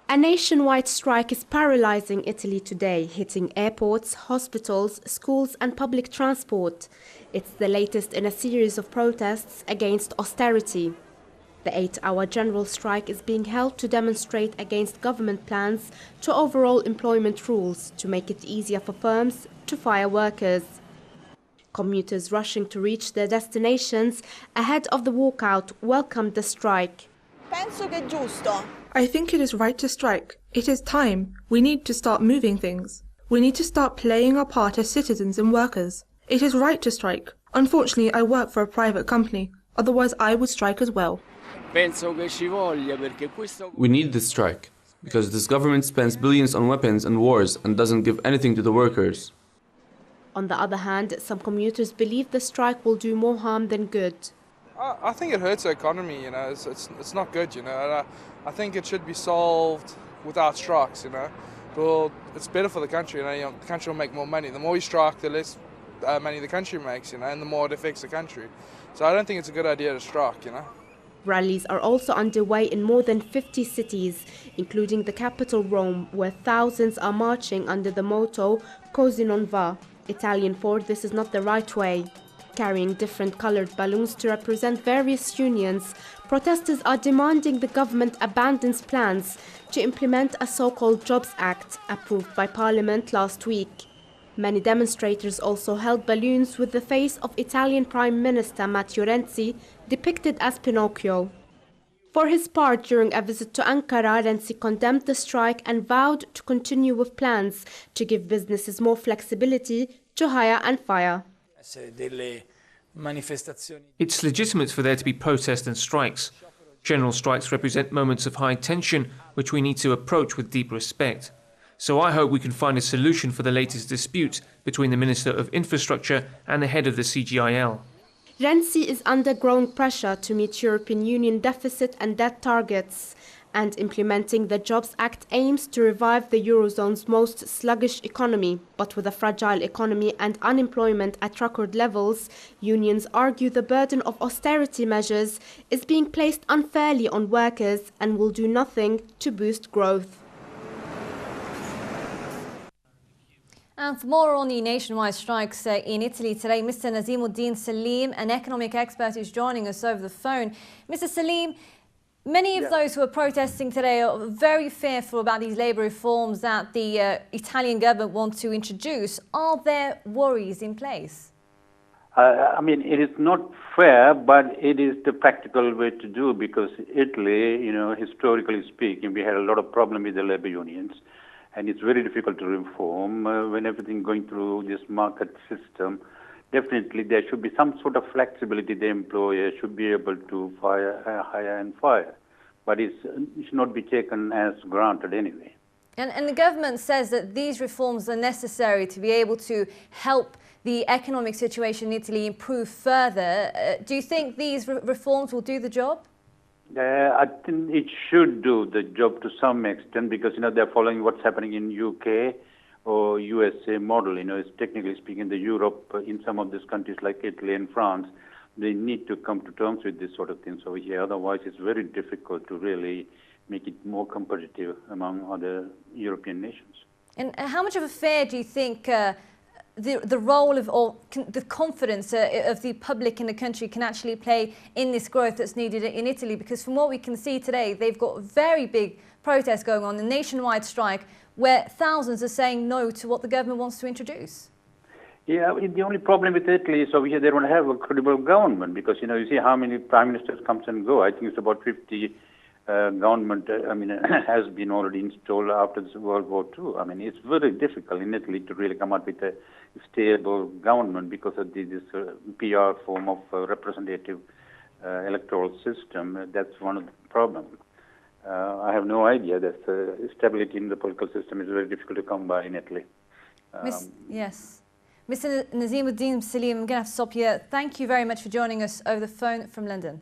A nationwide strike is paralyzing Italy today, hitting airports, hospitals, schools and public transport. It's the latest in a series of protests against austerity. The 8-hour general strike is being held to demonstrate against government plans to overhaul employment rules to make it easier for firms to fire workers. Commuters rushing to reach their destinations ahead of the walkout welcomed the strike. Penso che è giusto. I think it is right to strike. It is time. We need to start moving things. We need to start playing our part as citizens and workers. It is right to strike. Unfortunately, I work for a private company. Otherwise, I would strike as well. We need this strike, because this government spends billions on weapons and wars and doesn't give anything to the workers. On the other hand, some commuters believe the strike will do more harm than good. I think it hurts the economy, you know, it's not good, you know, and I think it should be solved without strikes, you know. Well, it's better for the country, you know, the country will make more money. The more we strike, the less money the country makes, you know, and the more it affects the country. So I don't think it's a good idea to strike, you know. Rallies are also underway in more than 50 cities, including the capital Rome, where thousands are marching under the motto "Così non va," Italian for "This is not the right way." Carrying different colored balloons to represent various unions, protesters are demanding the government abandons plans to implement a so-called Jobs Act approved by Parliament last week. Many demonstrators also held balloons with the face of Italian Prime Minister Matteo Renzi depicted as Pinocchio. For his part, during a visit to Ankara, Renzi condemned the strike and vowed to continue with plans to give businesses more flexibility to hire and fire. It's legitimate for there to be protests and strikes. General strikes represent moments of high tension, which we need to approach with deep respect. So I hope we can find a solution for the latest dispute between the Minister of Infrastructure and the head of the CGIL. Renzi is under growing pressure to meet European Union deficit and debt targets, and implementing the Jobs Act aims to revive the Eurozone's most sluggish economy. But with a fragile economy and unemployment at record levels, unions argue the burden of austerity measures is being placed unfairly on workers and will do nothing to boost growth. And for more on the nationwide strikes in Italy today, Mr. Nazimudeen Saleem, an economic expert who's joining us over the phone. Mr. Saleem, many of those who are protesting today are very fearful about these labour reforms that the Italian government wants to introduce. Are there worries in place? I mean, it is not fair, but it is the practical way to do, because Italy, you know, historically speaking, we had a lot of problem with the labour unions. And it's very difficult to reform when everything going through this market system. Definitely, there should be some sort of flexibility. The employer should be able to hire and fire, but it should not be taken as granted anyway. And the government says that these reforms are necessary to be able to help the economic situation in Italy improve further. Do you think these reforms will do the job? I think it should do the job to some extent, because, you know, they're following what's happening in UK or USA model. You know, it's technically speaking, the Europe, in some of these countries like Italy and France, they need to come to terms with this sort of things over here. Otherwise, it's very difficult to really make it more competitive among other European nations. And how much of a fear do you think the role of, or the confidence of the public in the country can actually play in this growth that's needed in Italy? Because from what we can see today, they've got very big protests going on, a nationwide strike, where thousands are saying no to what the government wants to introduce. Yeah, the only problem with Italy is over here they don't have a credible government, because, you know, you see how many prime ministers comes and go. I think it's about 50 government, has been already installed after World War II. I mean, it's very difficult in Italy to really come up with a stable government because of this PR form of representative electoral system. That's one of the problems. I have no idea that stability in the political system is very difficult to come by in Italy. Yes. Mr. Nazimudeen Saleem, I'm going to have to stop here. Thank you very much for joining us over the phone from London.